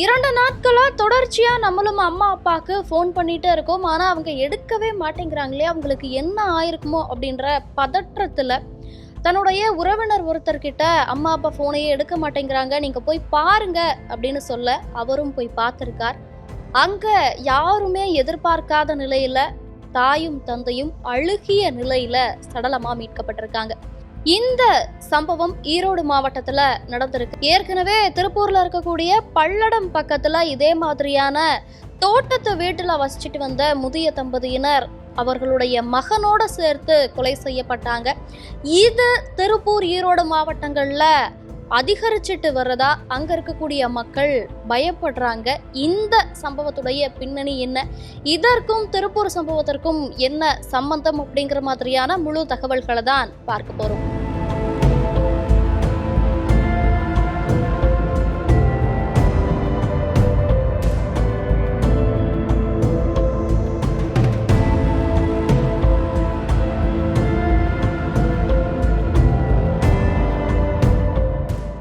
2 நாட்களா தொடர்ச்சியா நம்மளும் அம்மா அப்பாவுக்கு ஃபோன் பண்ணிட்டே இருக்கோம். ஆனா அவங்க எடுக்கவே மாட்டேங்கிறாங்களே, அவங்களுக்கு என்ன ஆயிருக்குமோ அப்படின்ற பதற்றத்துல தன்னுடைய உறவினர் ஒருத்தர்கிட்ட அம்மா அப்பா ஃபோனையே எடுக்க மாட்டேங்கிறாங்க, நீங்க போய் பாருங்க அப்படின்னு சொல்ல அவரும் போய் பார்த்திருக்கார். அங்க யாருமே எதிர்பார்க்காத நிலையில தாயும் தந்தையும் அழுகிய நிலையில சடலமா மீட்கப்பட்டிருக்காங்க. இந்த சம்பவம் ஈரோடு மாவட்டத்துல நடந்திருக்கு. ஏற்கனவே திருப்பூர்ல இருக்கக்கூடிய பல்லடம் பக்கத்துல இதே மாதிரியான தோட்டத்து வீட்டுல வசிச்சுட்டு வந்த முதிய தம்பதியினர் அவர்களுடைய மகனோட சேர்த்து கொலை செய்யப்பட்டாங்க. இது திருப்பூர் ஈரோடு மாவட்டங்கள்ல அதிகரிச்சுட்டு வர்றதா அங்க இருக்கக்கூடிய மக்கள் பயப்படுறாங்க. இந்த சம்பவத்துடைய பின்னணி என்ன, இதற்கும் திருப்பூர் சம்பவத்திற்கும் என்ன சம்பந்தம் அப்படிங்கிற மாதிரியான முழு தகவல்களை தான் பார்க்க போறோம்.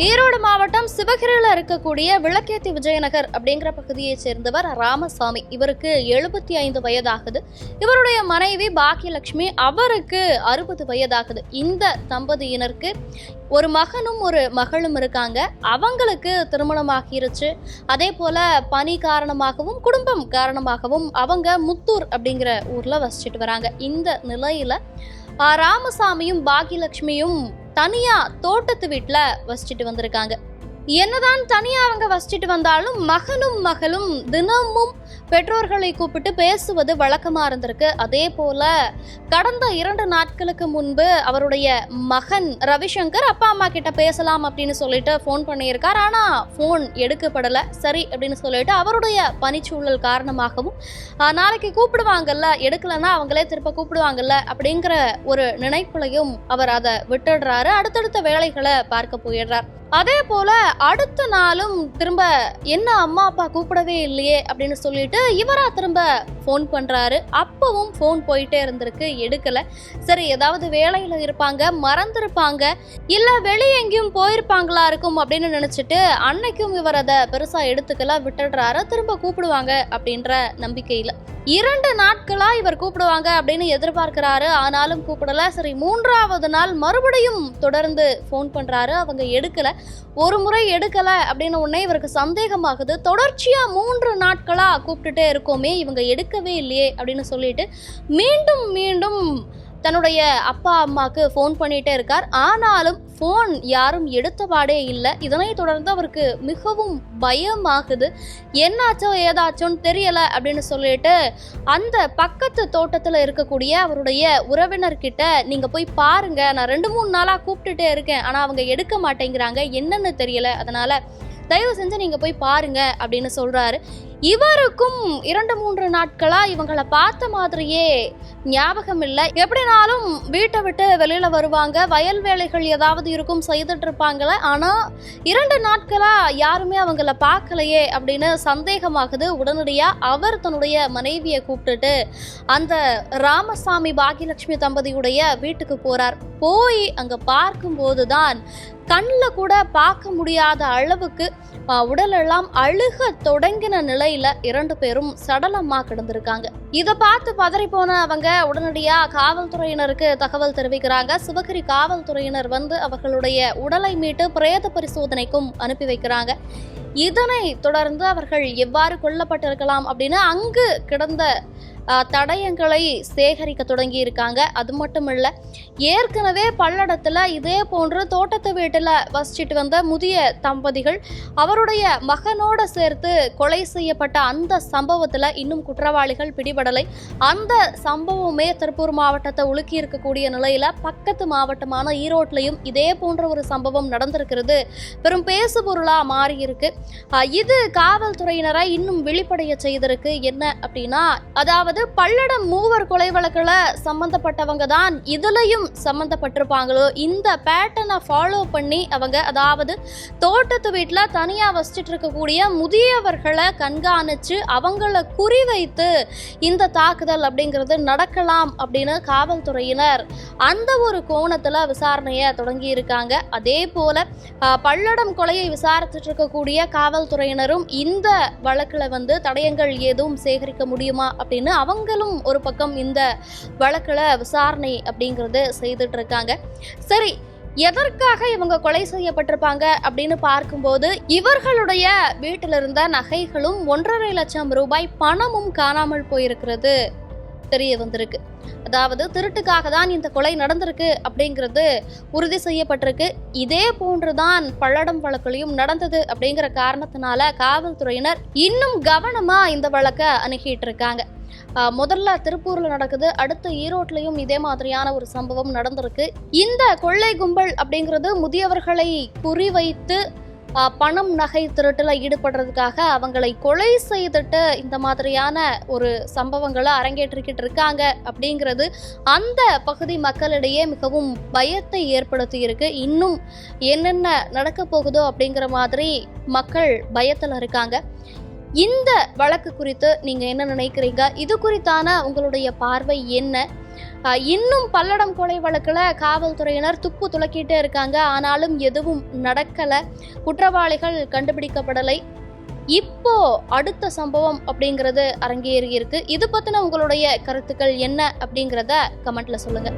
ஈரோடு மாவட்டம் சிவகிரியில இருக்கக்கூடிய விளக்கேத்தி விஜயநகர் அப்படிங்கிற பகுதியை சேர்ந்தவர் ராமசாமி. இவருக்கு 75 வயதாகுது. இவருடைய மனைவி பாக்கியலட்சுமி, அவருக்கு 60 வயதாகுது. இந்த தம்பதியினருக்கு ஒரு மகனும் ஒரு மகளும் இருக்காங்க. அவங்களுக்கு திருமணமாகிருச்சு. அதே போல பணி காரணமாகவும் குடும்பம் காரணமாகவும் அவங்க முத்தூர் அப்படிங்கிற ஊர்ல வசிச்சுட்டு வராங்க. இந்த நிலையில ராமசாமியும் பாக்கியலட்சுமியும் தனியா தோட்டத்து வீட்டுல வசிச்சுட்டு வந்திருக்காங்க. என்னதான் தனியா அவங்க வசிச்சுட்டு வந்தாலும் மகனும் மகளும் தினமும் பெற்றோர்களை கூப்பிட்டு பேசுவது வழக்கமா இருந்திருக்கு. அதே போல கடந்த 2 நாட்களுக்கு முன்பு அவருடைய மகன் ரவிசங்கர் அப்பா அம்மா கிட்ட பேசலாம் அப்படின்னு சொல்லிட்டு ஃபோன் பண்ணியிருக்கார். ஆனா ஃபோன் எடுக்கப்படல. சரி அப்படின்னு சொல்லிட்டு அவருடைய பணிச்சூழல் காரணமாகவும் நாளைக்கு கூப்பிடுவாங்கல்ல, எடுக்கலன்னா அவங்களே திருப்ப கூப்பிடுவாங்கல்ல அப்படிங்கிற ஒரு நினைப்புலையும் அவர் அதை விட்டுடுறாரு. அடுத்தடுத்த வேலைகளை பார்க்க போயிடுறார். அதே போல அடுத்த நாளும் திரும்ப என்ன அம்மா அப்பா கூப்பிடவே இல்லையே அப்படின்னு சொல்லிட்டு இவரா திரும்ப ஃபோன் பண்றாரு. அப்பவும் ஃபோன் போயிட்டே இருந்திருக்கு, எடுக்கல. சரி, ஏதாவது வேலையில இருப்பாங்க, மறந்துருப்பாங்க, இல்ல வெளியே எங்கேயும் போயிருப்பாங்களா இருக்கும் அப்படின்னு நினைச்சிட்டு அன்னைக்கும் இவர் அதை பெருசா எடுத்துக்கல, விட்டுடுறாரு. திரும்ப கூப்பிடுவாங்க அப்படின்ற நம்பிக்கையில 2 நாட்களா இவர் கூப்பிடுவாங்க அப்படின்னு எதிர்பார்க்கிறாரு. ஆனாலும் கூப்பிடல. சரி, 3ஆவது நாள் மறுபடியும் தொடர்ந்து ஃபோன் பண்றாரு. அவங்க எடுக்கல. ஒரு முறை எடுக்கல அப்படின்னு உடனே இவருக்கு சந்தேகமாகுது. தொடர்ச்சியா 3 நாட்களா கூப்பிட்டுட்டே இருக்கோமே, இவங்க எடுக்கவே இல்லையே அப்படின்னு சொல்லிட்டு மீண்டும் மீண்டும் தன்னுடைய அப்பா அம்மாவுக்கு ஃபோன் பண்ணிட்டே இருக்கார். ஆனாலும் ஃபோன் யாரும் எடுத்தபாடே இல்லை. இதனை தொடர்ந்து அவருக்கு மிகவும் பயமாகுது. என்னாச்சோ ஏதாச்சோன்னு தெரியல அப்படின்னு சொல்லிட்டு அந்த பக்கத்து தோட்டத்தில் இருக்கக்கூடிய அவருடைய உறவினர்கிட்ட நீங்க போய் பாருங்க, நான் 2-3 நாளா கூப்பிட்டுட்டே இருக்கேன், ஆனா அவங்க எடுக்க மாட்டேங்கிறாங்க, என்னன்னு தெரியல, அதனால தயவு செஞ்சு நீங்க போய் பாருங்க அப்படின்னு சொல்றாரு. இவருக்கும் 2-3 நாட்களா இவங்களை பார்த்த மாதிரியே ஞாபகம் இல்லை. எப்படினாலும் வீட்டை விட்டு வெளியில வருவாங்க, வயல் வேலைகள் ஏதாவது இருக்கும், செய்துட்டு இருப்பாங்களே. ஆனா 2 நாட்களா யாருமே அவங்கள பார்க்கலையே அப்படின்னு சந்தேகமாகுது. உடனடியா அவர் தன்னுடைய மனைவியை கூப்பிட்டுட்டு அந்த ராமசாமி பாக்கியலட்சுமி தம்பதியுடைய வீட்டுக்கு போறார். போய் அங்க பார்க்கும்போதுதான் கண்ணில் கூட பார்க்க முடியாத அளவுக்கு உடலெல்லாம் அழுக தொடங்கின நிலையில 2 பேரும் சடலமா கிடந்திருக்காங்க. இதை பார்த்து பதறி போன அவங்க உடனடியா காவல்துறையினருக்கு தகவல் தெரிவிக்கிறாங்க. சிவகிரி காவல்துறையினர் வந்து அவர்களுடைய உடலை மீட்டு பிரேத பரிசோதனைக்கும் அனுப்பி வைக்கிறாங்க. இதனை தொடர்ந்து அவர்கள் எவ்வாறு கொல்லப்பட்டிருக்கலாம் அப்படின்னு அங்கு கிடந்த தடயங்களை சேகரிக்க தொடங்கி இருக்காங்க. அது மட்டும் இல்ல, ஏற்கனவே பல்லடத்துல இதே போன்று தோட்டத்து வீட்டுல வசிச்சுட்டு வந்த முதிய தம்பதிகள் அவருடைய மகனோட சேர்த்து கொலை செய்யப்பட்ட அந்த சம்பவத்துல இன்னும் குற்றவாளிகள் பிடிபடலை. அந்த சம்பவமே திருப்பூர் மாவட்டத்தை உலுக்கி இருக்கக்கூடிய நிலையில பக்கத்து மாவட்டமான ஈரோட்லையும் இதே போன்ற ஒரு சம்பவம் நடந்திருக்கிறது பெரும் பேசு பொருளா மாறி இருக்கு. இது காவல்துறையினரை இன்னும் விழிப்படைய செய்திருக்கு. என்ன அப்படின்னா, அதாவது அதாவது பல்லடம் மூவர் கொலை வழக்குல சம்பந்தப்பட்டவங்க தான் இதுலயும் சம்பந்தப்பட்டிருப்பாங்களோ, இந்த பேட்டர்னை ஃபாலோ பண்ணி அவங்க, அதாவது தோட்டத்து வீட்டில் தனியா வசிச்சுட்டு இருக்கக்கூடிய முதியவர்களை கண்காணிச்சு அவங்கள குறிவைத்து இந்த தாக்குதல் அப்படிங்கிறது நடக்கலாம் அப்படின்னு காவல்துறையினர் அந்த ஒரு கோணத்துல விசாரணையை தொடங்கி இருக்காங்க. அதே போல பல்லடம் கொலையை விசாரிச்சுட்டு இருக்கக்கூடிய காவல்துறையினரும் இந்த வழக்குல தடயங்கள் ஏதும் சேகரிக்க முடியுமா அப்படின்னு அவங்களும் ஒரு பக்கம் இந்த வழக்குல விசாரணை அப்படிங்கிறது செய்துட்டு இருக்காங்க. சரி, எதற்காக இவங்க கொலை செய்யப்பட்டிருப்பாங்க அப்படின்னு பார்க்கும்போது இவர்களுடைய வீட்டில் இருந்த நகைகளும் 1.5 லட்சம் ரூபாய் பணமும் காணாமல் போயிருக்கிறது தெரிய வந்திருக்கு. அதாவது திருட்டுக்காக தான் இந்த கொலை நடந்திருக்கு அப்படிங்கிறது உறுதி செய்யப்பட்டிருக்கு. இதே போன்றுதான் பல்லடம் வழக்குலையும் நடந்தது அப்படிங்கிற காரணத்தினால காவல்துறையினர் இன்னும் கவனமா இந்த வழக்கை அணுகிட்டு இருக்காங்க. முதல்ல திருப்பூர்ல நடக்குது, அடுத்து ஈரோட்லயும் இதே மாதிரியான ஒரு சம்பவம் நடந்திருக்கு. இந்த கொள்ளை கும்பல் அப்படிங்கிறது முதியவர்களை குறிவைத்து பணம் நகை திருட்டுல ஈடுபடுறதுக்காக அவங்களை கொலை செய்துட்டு இந்த மாதிரியான ஒரு சம்பவங்களை அரங்கேற்றிக்கிட்டு இருக்காங்க அப்படிங்கிறது அந்த பகுதி மக்களிடையே மிகவும் பயத்தை ஏற்படுத்தி இருக்கு. இன்னும் என்னென்ன நடக்க போகுதோ அப்படிங்கிற மாதிரி மக்கள் பயத்தில் இருக்காங்க. இந்த வழக்கு குறித்து நீங்க என்ன நினைக்கிறீங்க? இது குறித்தான உங்களுடைய பார்வை என்ன? இன்னும் பல்லடம் கொலை வழக்குல காவல்துறையினர் துப்பு துளக்கிட்டே இருக்காங்க, ஆனாலும் எதுவும் நடக்கல, குற்றவாளிகள் கண்டுபிடிக்கப்படலை. இப்போ அடுத்த சம்பவம் அப்படிங்கிறது அரங்கேறி இருக்கு. இது பத்தின உங்களுடைய கருத்துக்கள் என்ன அப்படிங்கிறத கமெண்ட்ல சொல்லுங்க.